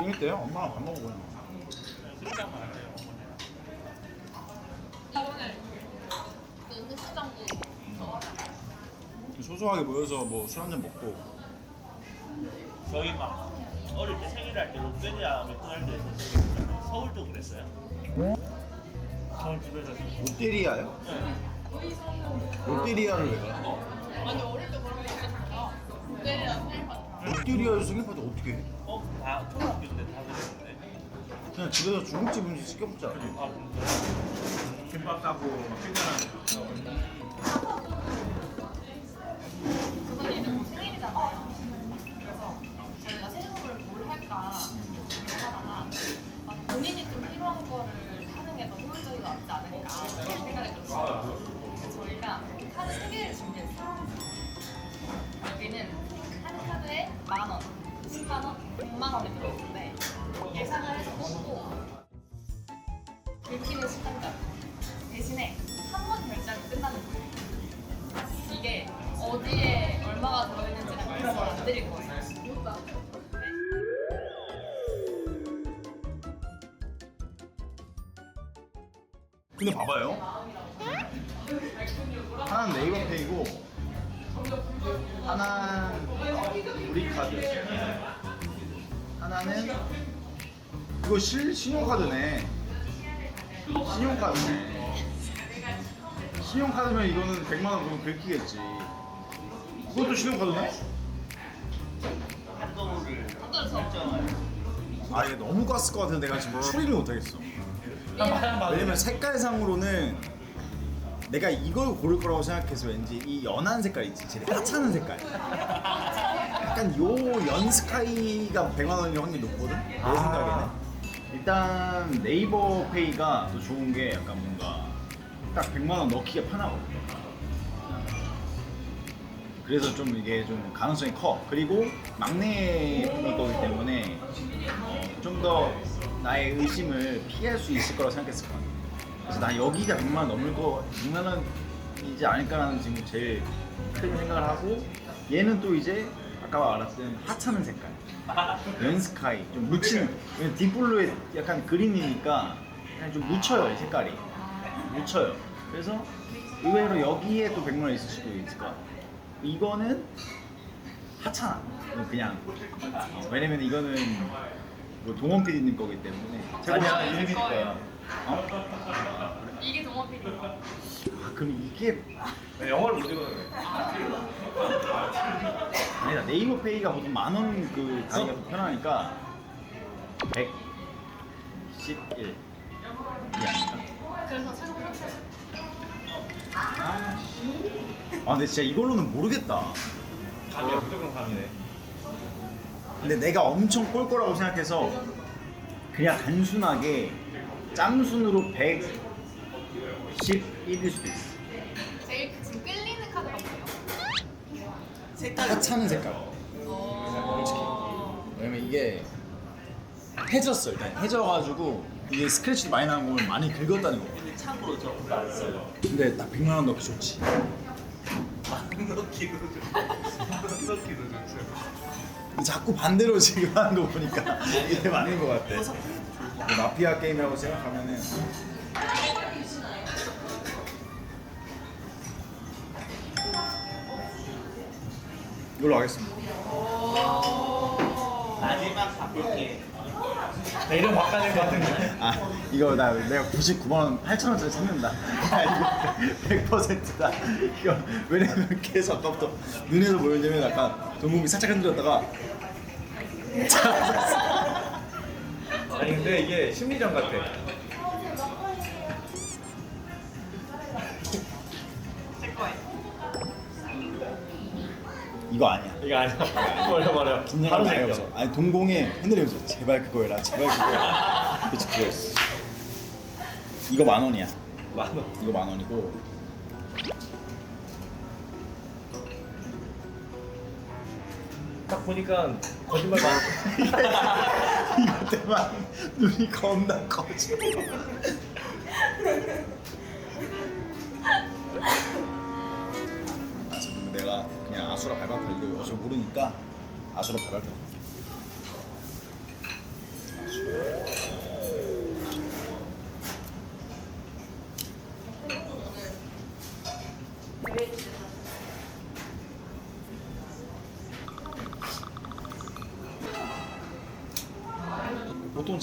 재밌대요. 엄마랑 밥 먹어보냐. 이거는 그 흑수장도 소소하게 모여서 뭐 술 한잔 먹고. 저희 막 어릴 때 생일할 때 롯데리아 맥도날드에서 서울도 그랬어요? 서울 집에서 롯데리아요? 롯데리아를 왜 가? 아니 어릴 때 그런 거 있었어요. 롯데리아 생일 파티. 롯데리아에서 생일 파티 어떻게 해? 다 초등학교 때 다 그랬는데 그냥 집에서 중국집 음식 시켜 먹잖아. 아 진짜? 김밥 싸고 막 పిం장하는 그건 이제 곧 생일이잖아요. 그래서 저희가 생일을 뭘 할까 하다가 본인이 좀 필요한 거를 하는 게 더 효율적이고 낫지 않을까 생각이 들었어요. 그래서 저희가 카드 3개를 준비했어요. 여기는 한 카드에 10,000원, 10만원, 100만원이 들어있는데 예상을 해서 뽑고 긁히는 시간까지 대신에 한 번 결제하면 끝나는 거예요. 이게 어디에 얼마가 들어있는지는 말씀을 안 드릴 거예요. 근데 봐봐요. 하나는 네이버페이고 하나는 우리 카드, 하나는 이거 신용카드네. 신용카드면 이거는 100만 원 그러면 긁히겠지. 그것도 신용카드네? 한도를 어떤 설정을 아 이게 너무 깠을 것 같아서 내가 지금 추리를 못하겠어. 왜냐면 색깔상으로는 내가 이걸 고를 거라고 생각해서 왠지 이 연한 색깔 있지, 제일 하찮은 색깔. 약간 요 연스카이가 100만 원일 확률이 높거든? 내 생각에는. 일단 네이버페이가 또 좋은 게 약간 뭔가 딱 100만 원 넣기가 편하거든. 그래서 좀 이게 좀 가능성이 커. 그리고 막내 분일 거기 때문에 좀 더 나의 의심을 피할 수 있을 거라고 생각했을 것 같아. 그래서 나 여기가 100만 원 넘을 거 100만 원이지 않을까라는 지금 제일 큰 생각을 하고, 얘는 또 이제 아까 말했던 하찮은 색깔, 연스카이 좀 묻히는. 왜냐면 딥블루에 약간 그린이니까 그냥 좀 묻혀요, 이 색깔이 묻혀요. 그래서 의외로 여기에 또 100만 원 있을 수도 있을 것 같아. 이거는 하찮아. 그냥 왜냐면 이거는 뭐 동원 PD님 거기 때문에. 아니야 이름이 거야. 어? 이게 동원 PD. 아 그럼 이게 영어를 못 읽어요. 아니다. 네이버페이가 보통 10,000원 그 단위가 더 편하니까 111 이게 아닐까? 그래서 최종 선택. 아 근데 진짜 이걸로는 모르겠다. 감이야 무조건 감이네. 근데 내가 엄청 꼴 거라고 생각해서 그냥 단순하게 짬순으로 111일 수도 있어. 제일 지금 끌리는 카드가 뭐예요? 하찮은 색깔. 솔직히. 왜냐면 이게 해졌어. 일단 해져가지고 이게 스크래치도 많이 나는 걸 많이 긁었다는 거. 참고로 저 그거 안 써요. 근데 딱 100만 원 넣기 좋지. 넣기도 넣기도 좋죠. 자꾸 반대로 지금 하는 거 보니까 이게 맞는 거 같아. 마피아 게임이라고 생각하면은 이걸로 하겠습니다. 마지막 바꿀게. 나 이름 바꿔낼 것 같은데. 아 이거 내가 99만 원 8천 원짜리 찾는다. 아, 이거 100%다. 이거 왜냐면 계속 아까부터 눈에서 보여주면 약간 동공이 살짝 흔들었다가 아니 근데 이게 심리전 같아. 이거 아니야. 이거 아니야. 버려. 분명한 나이 없어. 아니 동공에 흔들리면서 제발 그거 해라, 제발 그거 해라. 그치 그거였어. 이거 10,000원이야. 10,000원. 이거 10,000원이고. 딱 보니까 거짓말 많아. 이거 때만 눈이 겁나 커져. 아, 지금 내가 그냥 아수라 발발타 이거 어차피 모르니까 아수라 발발타.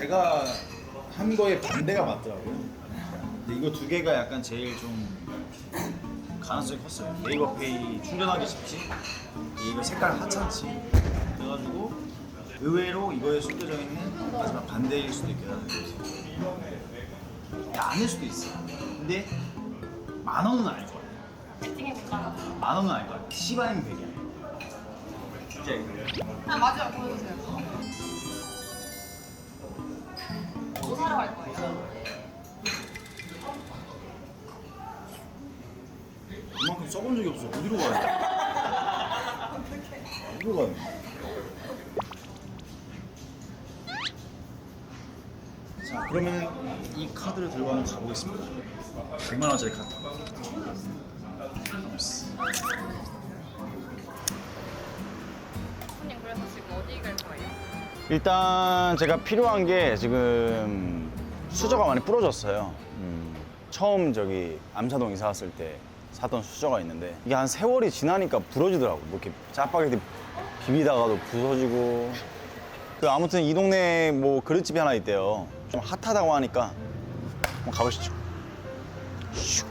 제가 한 거에 반대가 맞더라고요. 근데 이거 두 개가 약간 제일 좀 가능성이 컸어요. 네이버페이 충전하기 쉽지, 이거 색깔 하찮지. 그래가지고 의외로 이거에 숨겨져 있는 마지막 반대일 수도 있겠다. 아닐 수도 있어. 근데 10,000원은 알 거야. 세팅해볼까? 10,000원은 알 거야. 시바인 100이야. 진짜 이거. 아 맞아요. 보여주세요. 뭐 사러 갈 거예요? 이만큼 써본 적이 없어. 어디로 가야 돼? 어디로 가야 돼? 자, 그러면 이 카드를 들고 한번 가보겠습니다. 100만 원짜리 카드. 손님 그래서 지금 어디 갈 거예요? 일단 제가 필요한 게 지금 수저가 많이 부러졌어요. 처음 저기 암사동 이사 왔을 때 사던 수저가 있는데 이게 한 세월이 지나니까 부러지더라고. 뭐 이렇게 짜파게티 비비다가도 부서지고. 그 아무튼 이 동네에 뭐 그릇집이 하나 있대요. 좀 핫하다고 하니까 한번 가보시죠. 슉.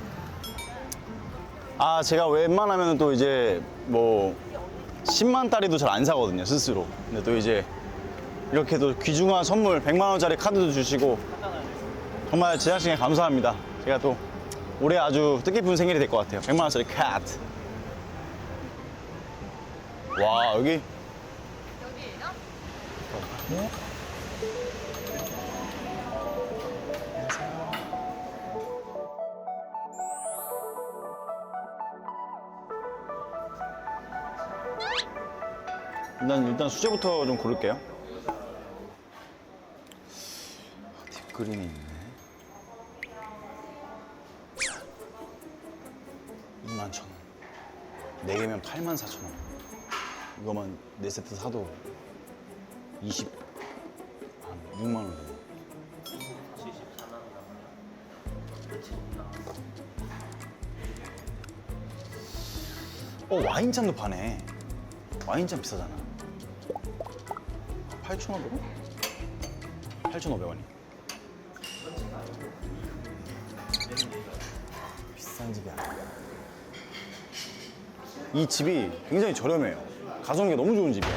아, 제가 웬만하면 또 이제 뭐 10만짜리도 잘 안 사거든요, 스스로. 근데 또 이제 이렇게 또 귀중한 선물 100만 원짜리 카드도 주시고 정말 제작진에 감사합니다. 제가 또 올해 아주 뜻깊은 생일이 될 것 같아요. 100만 원짜리 카드. 와, 여기 여기예요? 일단 수제부터 좀 고를게요. 딥그린이 있네. 21,000원. 4개면 84,000원. 이거만 4세트 사도 6만 원 되네. 와인잔도 파네. 와인잔 비싸잖아. 8,500원? 8,500원이. 비싼 집이 아니야. 이 집이 굉장히 저렴해요. 가성비가 너무 좋은 집이야.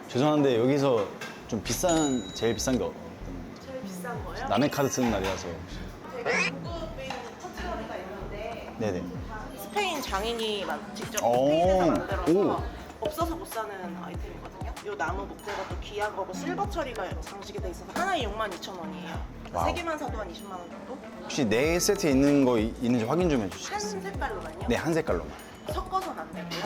죄송한데 여기서 좀 제일 비싼 게 제일 비싼 거요? 남의 카드 쓰는 날이라서. 되게 고급인 터치머리가 있는데 네네. 스페인 장인이 직접 오. 스페인에서 만들어서 오. 없어서 못 사는 아이템이거든요. 이 나무 목재가 또 귀한 거고 실버 처리가 장식이 돼 있어서 하나에 62,000원이에요. 와우. 세 개만 사도 한 20만 원 정도? 혹시 4세트 있는 거 있는지 확인 좀 해주시겠어요? 한 색깔로만요? 네, 한 색깔로만. 섞어서는 안 되고요.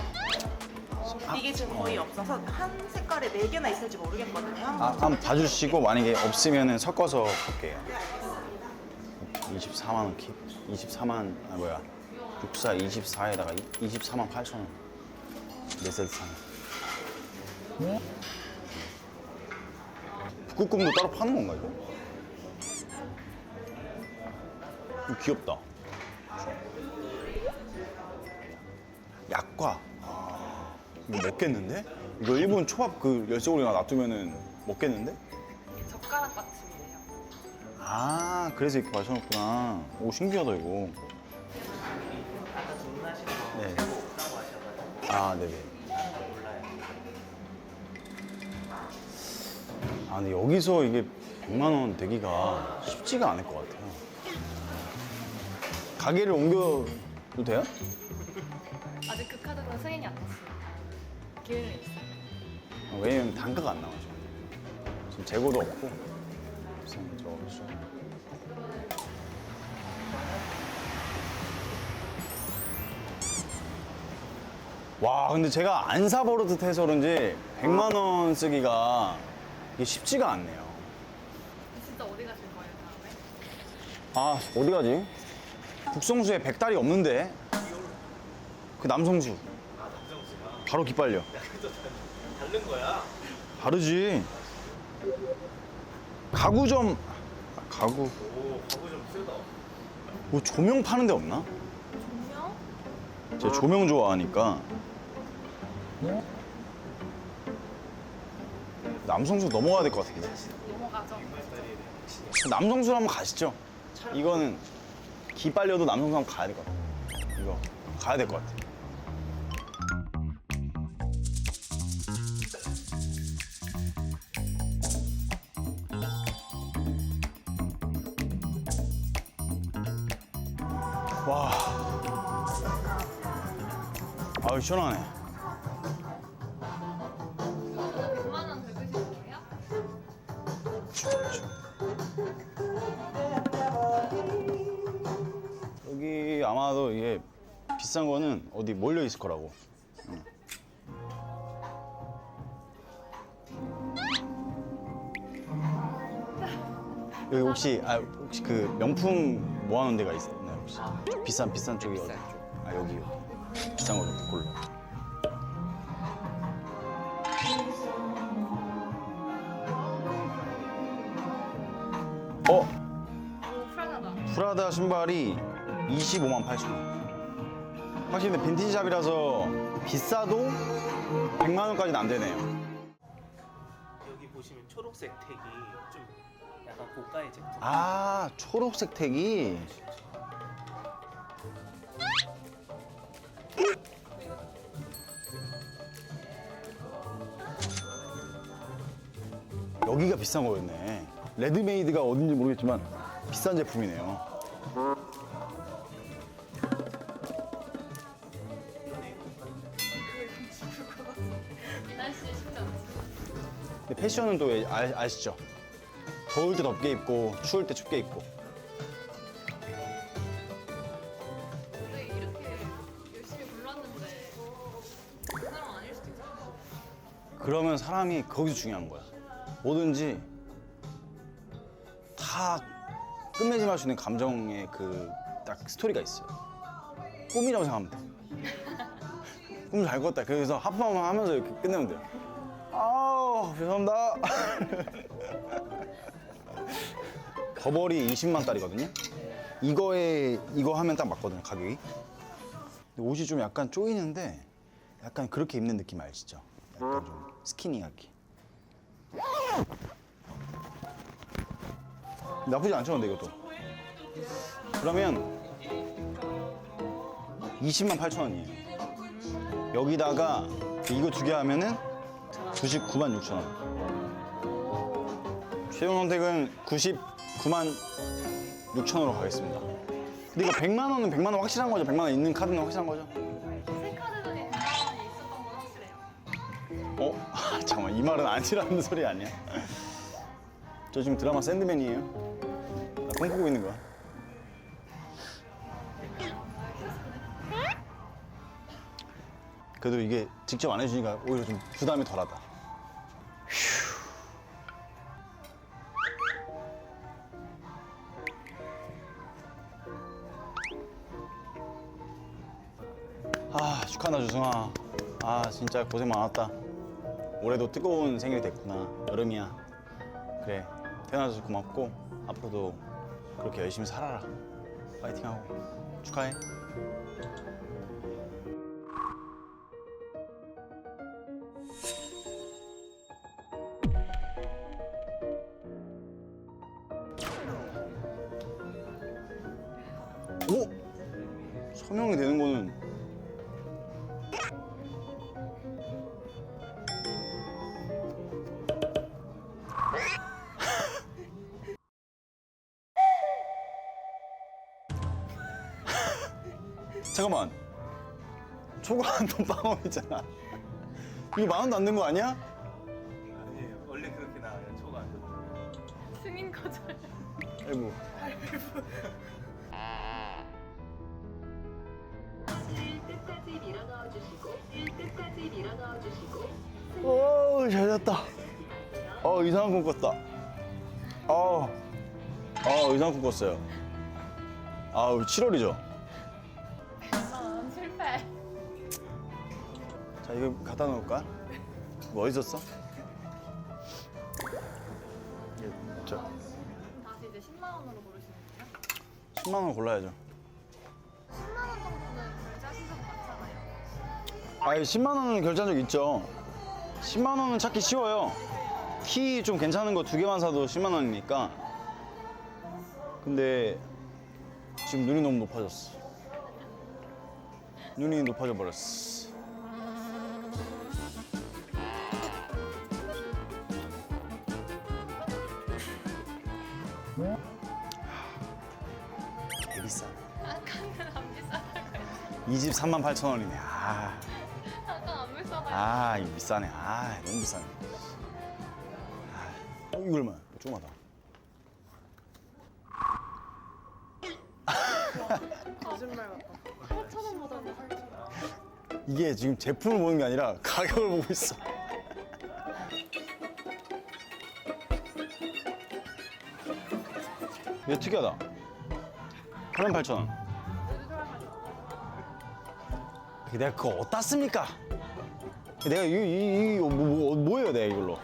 이게 지금 거의 없어서 한 색깔에 4개나 있을지 모르겠거든요. 한번 봐주시고 만약에 없으면 섞어서 볼게요. 네, 알겠습니다. 24만 원 킵. 24만, 64, 24에다가 24만 8천 원. 4세트 사면. 북극곰도 따로 파는 건가, 이거? 이거 귀엽다. 약과. 이거 먹겠는데? 이거 일본 초밥 그 열쇠고리나 놔두면은 먹겠는데? 젓가락 받침이래요. 아, 그래서 이렇게 마셔놨구나. 오, 신기하다, 이거. 아까 주문하신 거 네. 없다고 하셔가지고 아, 네네. 몰라요. 아, 근데 여기서 이게 100만 원 되기가 쉽지가 않을 것 같아요. 가게를 옮겨도 돼요? 아직 그 카드는 승인이 안 났어요. 기회는 있어요. 왜냐면 단가가 안 나와죠. 지금 재고도 없고. 그래서 좀. 와, 근데 제가 안 사버릇 해서 그런지 100만 원 쓰기가 이게 쉽지가 않네요. 진짜 어디 가실 거예요, 다음에? 아, 어디 가지? 북성수에 백달이 없는데? 그 남성수. 바로 기빨려. 다른 거야? 다르지. 가구점. 가구. 오, 가구 좀 쓰다. 뭐 조명 파는 데 없나? 조명? 제가 조명 좋아하니까. 남성수 넘어가야 될 것 같은데. 넘어가죠. 남성수 한번 가시죠. 이거는 기 빨려도 남성수 한번 가야 될 것 같아. 이거 가야 될 것 같아. 와. 아유, 시원하네. 100만 원 긁으신 거예요? 여기 아마도 이게 비싼 거는 어디 몰려 있을 거라고. 응. 여기 혹시 그 명품 모아놓은 데가 있나요 혹시? 비싼 쪽이 어디? 아 여기 비싼 거 골라. 오, 프라다다. 프라다 신발이 25만 8천 원. 확실히 근데 빈티지 샵이라서 비싸도 100만 원까지는 안 되네요. 여기 보시면 초록색 택이 좀 약간 고가의 제품. 아, 초록색 택이. 여기가 비싼 거였네. 레드메이드가 어딘지 모르겠지만 비싼 제품이네요. 날씨에 쉽지 않지. 근데 패션은 또 아시죠? 더울 때 덥게 입고 추울 때 춥게 입고. 원래 이렇게 열심히 골랐는데 그 사람 아닐 수도 있잖아. 그러면 사람이 거기서 중요한 거야. 뭐든지 다 끝맺음 할 수 있는 감정의 그 딱 스토리가 있어요. 꿈이라고 생각하면 돼. 꿈 잘 꿨다. 그래서 하품만 하면서 이렇게 끝내면 돼요. 아우, 죄송합니다. 버버리 20만 달이거든요. 이거 하면 딱 맞거든요, 가격이. 근데 옷이 좀 약간 쪼이는데 약간 그렇게 입는 느낌 아시죠? 약간 좀 스키니하게. 나쁘지 않죠, 근데 이것도. 그러면 20만 8천 원이에요. 여기다가 이거 두 개 하면은 99만 6천 원. 최종 선택은 99만 6천 원으로 가겠습니다. 근데 이거 100만 원은 100만 원 확실한 거죠? 100만 원 있는 카드는 확실한 거죠? 새 카드 중에 100만 원이 있었던 건 확실해요. 아, 잠깐만, 이 말은 아니라는 소리 아니야? 저 지금 드라마 샌드맨이에요. 나 꿈꾸고 있는 거야. 그래도 이게 직접 안 해주니까 오히려 좀 부담이 덜하다. 아, 축하한다, 주승아. 아, 진짜 고생 많았다. 올해도 뜨거운 생일이 됐구나. 여름이야. 그래, 태어나줘서 고맙고 앞으로도 그렇게 열심히 살아라. 파이팅하고 축하해. 오! 서명이 되는 거는 잠깐만, 초과 한돈 빵원이잖아. 이거 10,000원도 안 된 거 아니야? 아니에요. 원래 그렇게 나와요. 초가 안 들어가요. 승인 거절. 아이고. 끝까지 밀어 넣어주시고 끝까지 밀어 넣어주시고 오, 잘 잤다. 이상한 꿈 꿨다. 이상한 꿈 꿨어요. 7월이죠? 100만 원 실패. 자, 이거 갖다 놓을까? 뭐 어디 있었어? 저 다시 이제 10만 원으로 고르시는 거예요? 10만 원 골라야죠. 10만 원 정도는 결제하신 적 많잖아요. 10만 원은 결제한 적 있죠. 10만 원은 찾기 쉬워요. 키 좀 괜찮은 거 2개만 사도 10만 원이니까. 근데 지금 눈이 너무 높아졌어. 눈이 높아져 버렸어. 개 비싸네. 아까는 안 비싸다고 했지. 이 집 38,000원이네. 아까 안 비싸다고 이거 비싸네. 너무 비싸네. 이거 얼마야? 조그마다. 거짓말 같다. 8,000원보다는 8,000원. 이게 지금 제품을 보는 게 아니라 가격을 보고 있어. 이거 특이하다. 88,000원. 내가 그거 어디다 씁니까? 내가 이거 뭐예요, 내가 이걸로?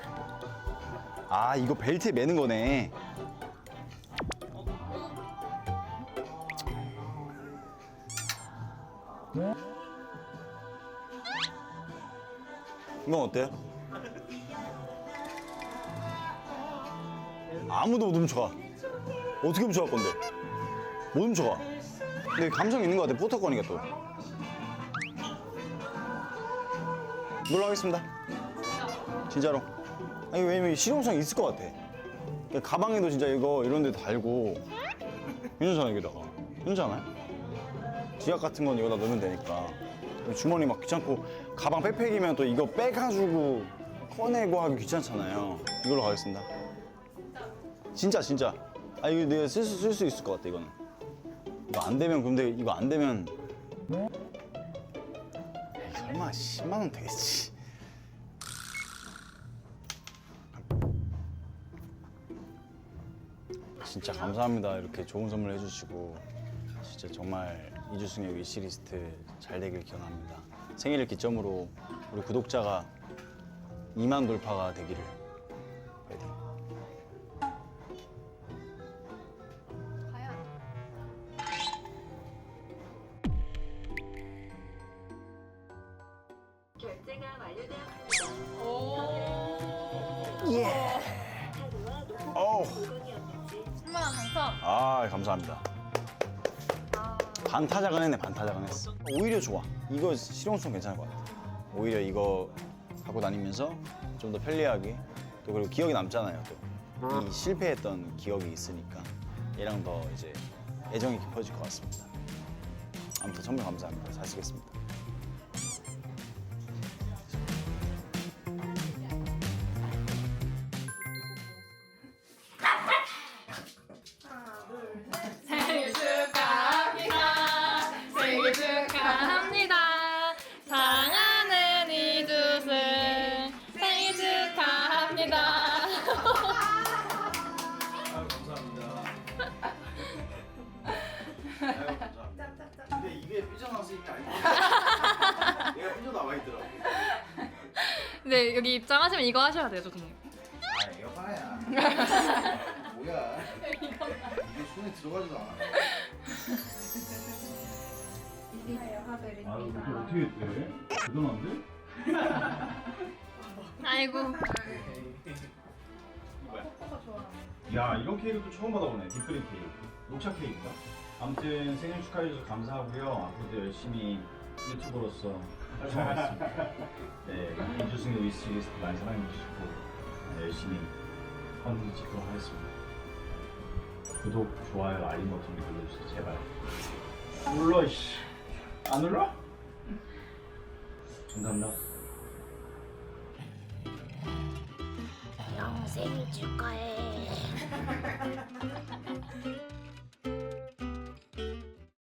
이거 벨트에 매는 거네. 이건 어때요? 아무도 못 훔쳐가. 어떻게 훔쳐갈 건데? 못 훔쳐가. 근데 감성 있는 것 같아. 포토권이가 또. 이걸로 하겠습니다. 진짜로. 왜냐면 실용성 있을 것 같아. 그러니까 가방에도 진짜 이런 데 달고. 괜찮잖아, 여기다가. 괜찮지 않아요? 지갑 같은 건 여기다 넣으면 되니까. 주머니 막 귀찮고, 가방 백팩이면 또 이거 빼가지고 꺼내고 하기 귀찮잖아요. 이걸로 가겠습니다. 진짜. 이거 내가 쓸 수 있을 것 같아, 이거는. 이거 안 되면, 근데 이거 안 되면. 에이, 설마 10만원 되겠지. 진짜 감사합니다. 이렇게 좋은 선물 해주시고. 진짜 정말 이주승의 위시리스트 잘 되길 기원합니다. 생일을 기점으로 우리 구독자가 2만 돌파가 되기를. 파이팅. 과연 결제가 완료되었습니다. 어우. 10만 원 당첨. 감사합니다. 반타작은 했네, 반타작은 했어. 오히려 좋아. 이거 실용성 괜찮을 것 같아. 오히려 이거 갖고 다니면서 좀 더 편리하게, 또 그리고 기억이 남잖아요, 또. 이 실패했던 기억이 있으니까 얘랑 더 이제 애정이 깊어질 것 같습니다. 아무튼 선물 감사합니다. 잘 쓰겠습니다. 생일 축하합니다. 생일 축하합니다. 사랑하는 이주승 생일 축하합니다. 근데 이게 삐져나와서 이게 아니야. 얘가 삐져나와 있더라고. 네, 여기 입장하시면 이거 하셔야 돼요, 조승님. 에어파야. 뭐야? 이게 손에 들어가지도 않아. 이거 어떻게 했대? 대단한데? 아이고. 야, 이런 케이크도 처음 받아보네. 빅그린 케이크. 녹차 케이크인가? 아무튼 생일 축하해주셔서 감사하고요. 앞으로도 열심히 유튜버로서 활동하겠습니다. 네, 이주승의 위시리스트 많이 사랑해주시고 열심히 컨텐츠 찍도록 하겠습니다. 구독, 좋아요, 알림 버튼 눌러주세요. 제발. 눌러, 씨. 안 눌러? 감사합니다. 형 생일 축하해.